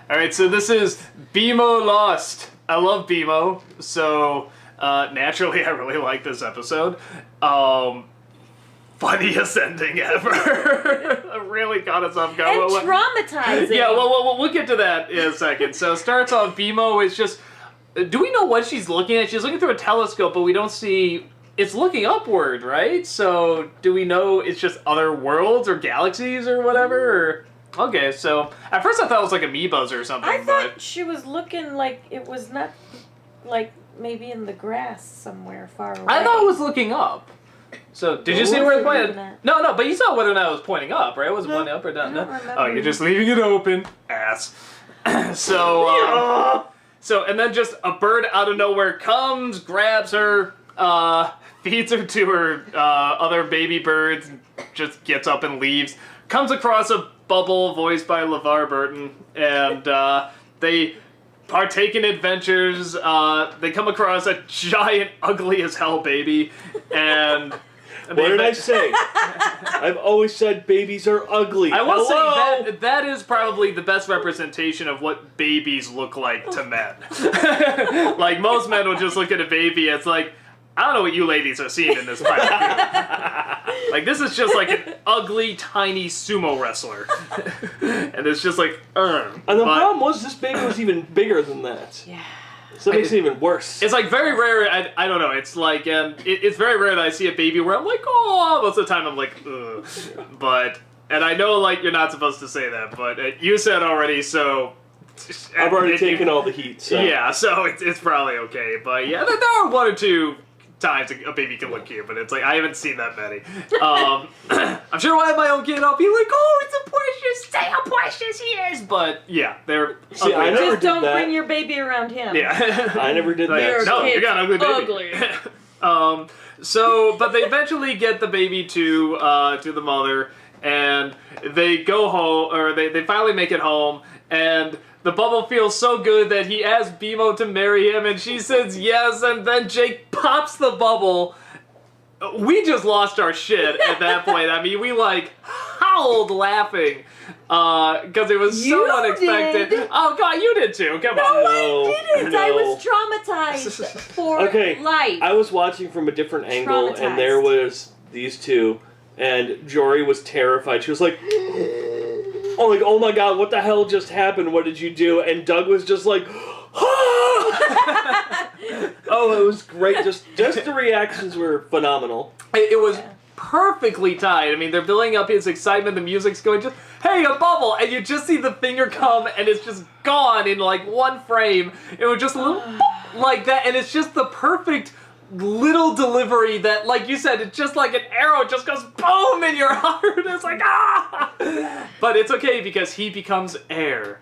Alright, so this is BMO Lost. I love BMO, so naturally I really like this episode. Funniest ending ever. Really caught us off guard. And traumatizing. Yeah, well, we'll get to that in a second. So it starts off, BMO is just... Do we know what she's looking at? She's looking through a telescope, but we don't see... It's looking upward, right? So do we know it's just other worlds or galaxies or whatever? Or... Okay, so at first I thought it was like amoebas or something. I thought she was looking like it was not, like maybe in the grass somewhere far away. I thought it was looking up. So did you see where it pointed? No, but you saw whether or not it was pointing up, right? It wasn't pointing up or down. No? Oh, you're just leaving it open, ass. So, and then just a bird out of nowhere comes, grabs her, feeds her to her other baby birds, just gets up and leaves. Comes across a bubble voiced by LeVar Burton, and they partake in adventures. They come across a giant, ugly as hell baby, and... What did I say? I've always said babies are ugly. I will say that is probably the best representation of what babies look like to men. Like, most men will just look at a baby as like, I don't know what you ladies are seeing in this fight. Like, this is just like an ugly, tiny sumo wrestler. And it's just like, And the problem was, this baby was even bigger than that. Yeah. So it makes it even worse. It's like very rare, I don't know, it's like, it's very rare that I see a baby where I'm like, oh, most of the time I'm like, ugh. But, and I know, like, you're not supposed to say that, but you said already, so... I've already taken all the heat, so... Yeah, so it's probably okay, but yeah, there are one or two times a baby can look cute, but it's like, I haven't seen that many. I'm sure when I have my own kid, I'll be like, oh, it's a precious, say how precious he is, but yeah, they're See, I never Just don't did that. bring your baby around him. Yeah. I never did that. No, you got an ugly baby. Ugly. But they eventually get the baby to the mother, and they go home, or they finally make it home, and the bubble feels so good that he asks BMO to marry him, and she says yes, and then Jake pops the bubble. We just lost our shit at that point. I mean, we, like, howled laughing, because it was so unexpected. Did. Oh, God, you did too. Come on. No, I didn't. No. I was traumatized for life. I was watching from a different angle, and there was these two, and Jory was terrified. She was like... oh my God, what the hell just happened? What did you do? And Doug was just like, oh, it was great. Just the reactions were phenomenal. It was perfectly tied. I mean, they're building up his excitement, the music's going just, hey, a bubble! And you just see the finger come, and it's just gone in, like, one frame. It was just a little like that, and it's just the perfect... little delivery that, like you said, it's just like an arrow just goes boom in your heart. It's like, ah! But it's okay because he becomes heir.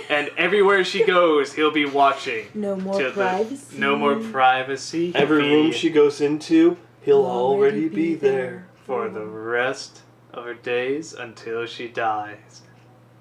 And everywhere she goes, he'll be watching. No more privacy. No more privacy. Every room she goes into, he'll already be there. For the rest of her days until she dies.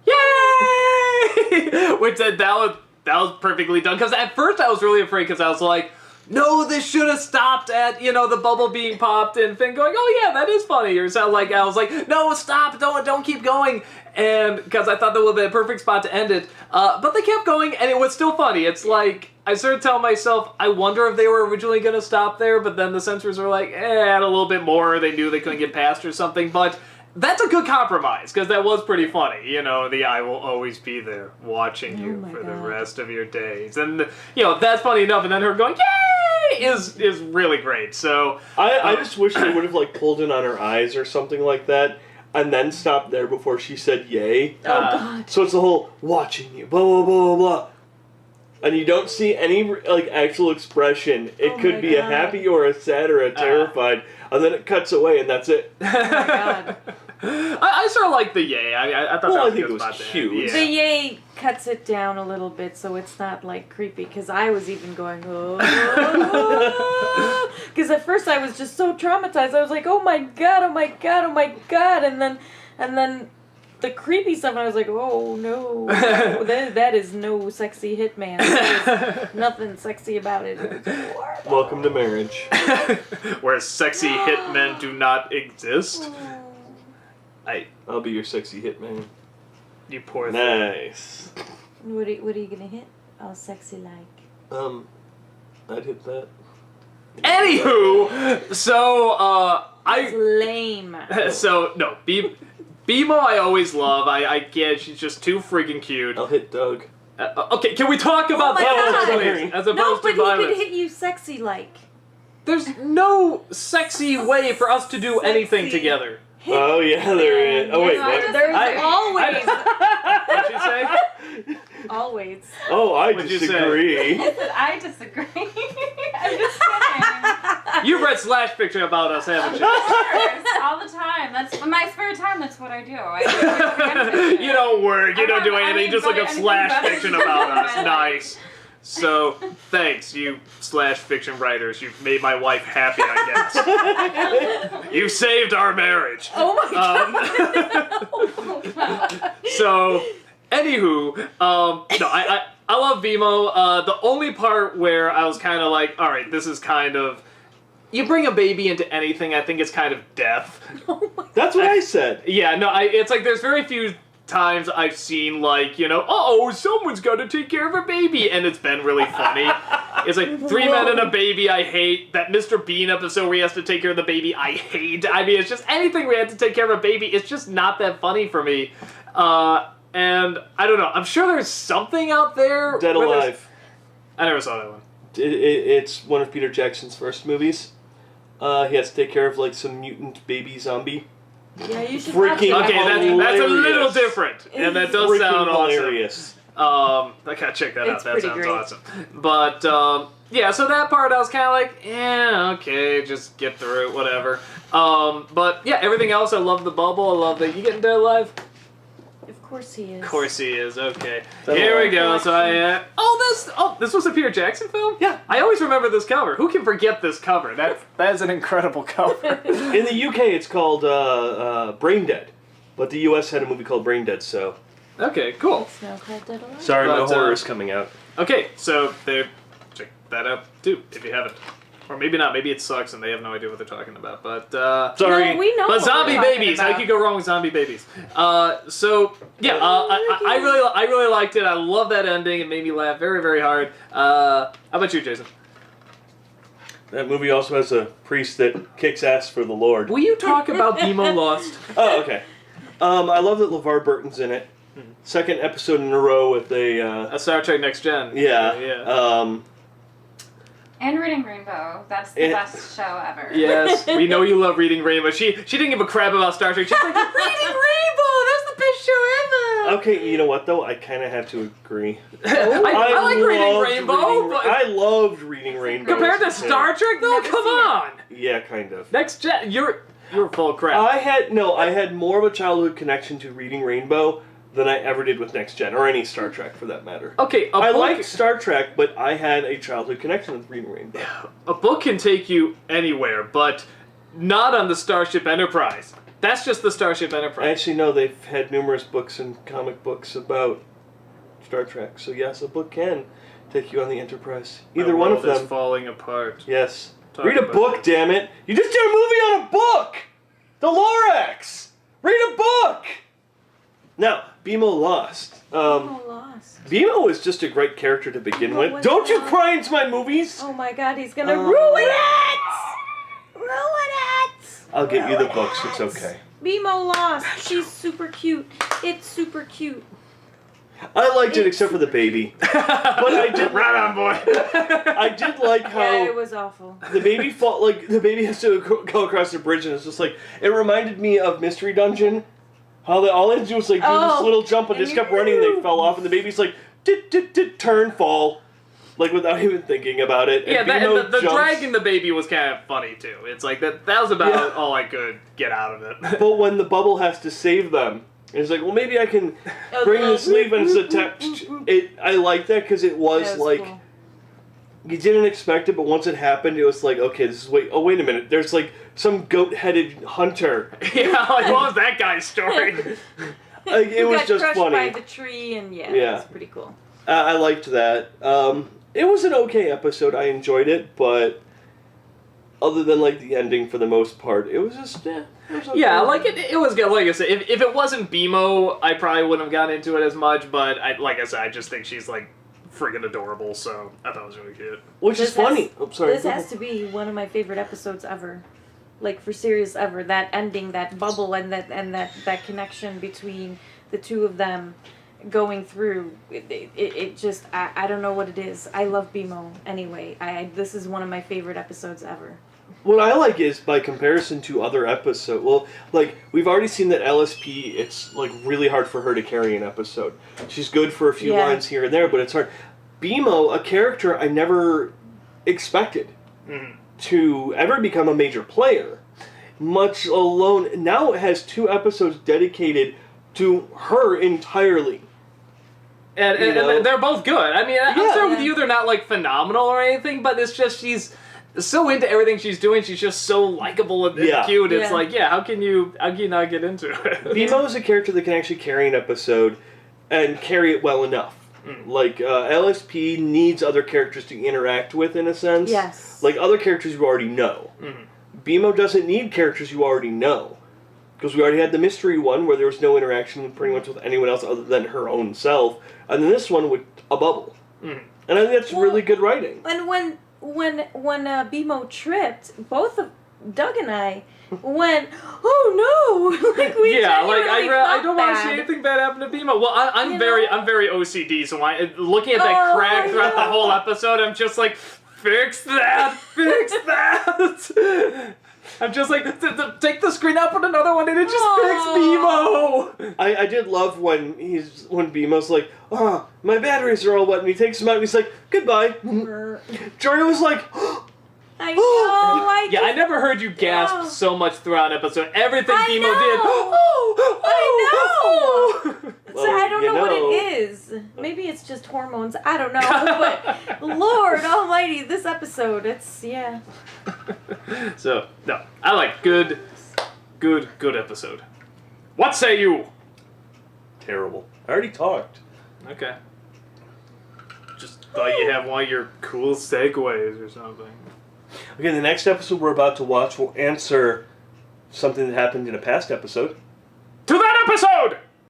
Yay! Which that was perfectly done. Because at first I was really afraid because I was like, no, this should have stopped at, the bubble being popped and Finn going, oh yeah, that is funny. Or something like, I was like, no, stop, don't keep going. And, because I thought that would be a perfect spot to end it. But they kept going and it was still funny. It's like, I started telling myself, I wonder if they were originally going to stop there, but then the censors were like, add a little bit more. They knew they couldn't get past or something, but... That's a good compromise, because that was pretty funny. The I will always be there watching you for the rest of your days. And, that's funny enough. And then her going, yay, is really great. So I just wish they would have, like, pulled in on her eyes or something like that, and then stopped there before she said yay. Oh, God. So it's the whole, watching you, blah, blah, blah, blah. And you don't see any, like, actual expression. It could be a happy or a sad or a terrified. And then it cuts away, and that's it. Oh, my God. I sort of like the yay. I thought that was I think it was cute. The yay cuts it down a little bit so it's not, like, creepy, because I was even going, oh. Because at first I was just so traumatized. I was like, oh, my God, oh, my God, oh, my God. And then the creepy stuff, and I was like, oh, no. that is no sexy hitman. There is nothing sexy about it. Welcome to marriage. Where sexy hitmen do not exist. I'll be your sexy hitman. You poor thing. Nice. What are you gonna hit? All sexy like. I'd hit that. Anywho, so That's lame. So no, BMO I always love. I get she's just too freaking cute. I'll hit Doug. Okay, can we talk about my that God. please, as No, opposed but to violence? he could hit you sexy like. There's no sexy way for us to do anything Sexy. together. Oh yeah, there is. Oh wait, what? There's What'd you say? always. Oh, I What'd you say? disagree. I disagree. I'm just kidding. You've read slash fiction about us, haven't you? Of course, all the time. That's in my spare time. That's what I do. I You don't work, you don't do I anything, mean, just look but up anything slash better fiction to do about in us. my life. Nice. So, thanks, you slash fiction writers. You've made my wife happy, I guess. You saved our marriage. Oh my god. So, anywho, no, I love BMO. The only part where I was kind of like, all right, this is kind of, you bring a baby into anything, I think it's kind of death. That's what I said. Yeah, no, it's like there's very few times I've seen like, you know, oh, someone's got to take care of a baby, and it's been really funny. It's like three men and a baby I hate. That Mr. Bean episode where he has to take care of the baby I hate. I mean, it's just anything where he has to take care of a baby. It's just not that funny for me. And I don't know. I'm sure there's something out there. Dead where there's- Alive. I never saw that one. It's one of Peter Jackson's first movies. He has to take care of like some mutant baby zombie. Yeah, you should watch Freaking it. Okay, that's a little hilarious. different, and that does Freaking sound hilarious. awesome. I gotta check that out. It's That pretty sounds great. awesome. But yeah, so that part I was kind of like, yeah, okay, just get through it, whatever. But yeah, everything else, I love the bubble. I love that you getting Dead Alive. Of course he is. Of course he is. Okay, Dead here we Alive. go. So this was a Peter Jackson film. Yeah. I always remember this cover. Who can forget this cover? That is an incredible cover. In the UK, it's called Brain Dead, but the US had a movie called Brain Dead. So Okay, cool. It's now called Dead Alive. sorry, no But, horror is coming out. Okay, so check that out too if you haven't, or maybe not. Maybe it sucks and they have no idea what they're talking about. But Sorry. No, we know. but what zombie we're talking babies, how about. could go wrong with zombie babies? So yeah, I really liked it. I love that ending. It made me laugh very, very hard. How about you, Jason? That movie also has a priest that kicks ass for the Lord. Will you talk about BMO Lost? Oh, okay. I love that LeVar Burton's in it. Second episode in a row with A Star Trek Next Gen. yeah. And Reading Rainbow. That's the best show ever. Yes, we know you love Reading Rainbow. She didn't give a crap about Star Trek. She's like, Reading Rainbow, that's the best show ever. Okay, you know what though? I kind of have to agree. I like Reading loved Rainbow, but I loved Reading Rainbow. compared to as a kid. Star Trek, though, Never come seen it. on. Yeah, kind of. Next Gen, you're full of crap. I had more of a childhood connection to Reading Rainbow than I ever did with Next Gen, or any Star Trek for that matter. Okay, I like Star Trek, but I had a childhood connection with Reading Rainbow. a book can take you anywhere, but not on the Starship Enterprise. That's just the Starship Enterprise. Actually, no, they've had numerous books and comic books about Star Trek, so yes, a book can take you on the Enterprise. Either My one of world is them. falling apart. Yes. Talk Read a about book, it. damn it! You just did a movie on a book! The Lorax! Read a book! Now, BMO Lost. Oh, lost. BMO is just a great character to begin What with. was Don't you that? cry into my movies! Oh my god, he's gonna Oh. ruin it! Ruin it! I'll get you the books, it's okay. BMO Lost. She's super cute. It's super cute. I liked it except for the baby. But I did Right on, boy. I did like how Yeah, it was awful. the baby the baby has to go across the bridge, and it's just like it reminded me of Mystery Dungeon. How all they had to do was like do this Oh, little jump and and just kept running and they fell off, and the baby's like turn fall, like without even thinking about it. Yeah, And BMO the jumps. dragging the baby was kind of funny too. It's like that was about Yeah. all I could get out of it. But when the bubble has to save them, it's like, well, maybe I can Oh, bring the- the sleeve and it's attached. I like that because it was That was like. cool. You didn't expect it, but once it happened, it was like, okay, this is wait a minute. There's like some goat-headed hunter. Yeah, like what was that guy's story? Like, it Who was got just crushed funny. by the tree, and yeah, Yeah. it's pretty cool. I liked that. It was an okay episode. I enjoyed it, but other than like the ending for the most part, it was just Yeah, like it was good. Like I said, if it wasn't BMO, I probably wouldn't have gotten into it as much. But like I said, I just think she's like friggin' adorable. So I thought it was really cute. Which is funny. This has to be one of my favorite episodes ever. Like for serious ever. That ending, that bubble, and that connection between the two of them going through. It just I don't know what it is. I love BMO anyway. This is one of my favorite episodes ever. What I like is, by comparison to other episodes, well, like, we've already seen that LSP, it's, like, really hard for her to carry an episode. She's good for a few lines here and there, but it's hard. BMO, a character I never expected to ever become a major player, much alone. Now it has 2 episodes dedicated to her entirely. And they're both good. I mean, I'm sorry with you, they're not, like, phenomenal or anything, but it's just she's so into everything she's doing. She's just so likable and cute. It's like, how can you not get into it? BMO is a character that can actually carry an episode and carry it well enough. Like, LSP needs other characters to interact with, in a sense. Yes. Like, other characters you already know. BMO doesn't need characters you already know. Because we already had the mystery one where there was no interaction pretty much with anyone else other than her own self. And then this one with a bubble. And I think that's really good writing. And when BMO tripped, both of Doug and I went, oh no! Like we I don't want to see anything bad happen to BMO. Well, I'm very OCD, so looking at that crack throughout the whole episode, I'm just like, fix that, fix that. I'm just like, take the screen out, put another one in, and just fix BMO. I did love when BMO's like, oh, my batteries are all wet, and he takes them out, and he's like, goodbye. Jory was like, I know. I never heard you gasp so much throughout an episode. Everything BMO did. I know. Well, So I don't know what it is. Maybe it's just hormones. I don't know. But Lord Almighty, this episode, it's So no, I like good episode. What say you? terrible. I already talked. Okay. Just thought you'd have one of your cool segues or something. Okay, the next episode we're about to watch will answer something that happened in a past episode. To that episode!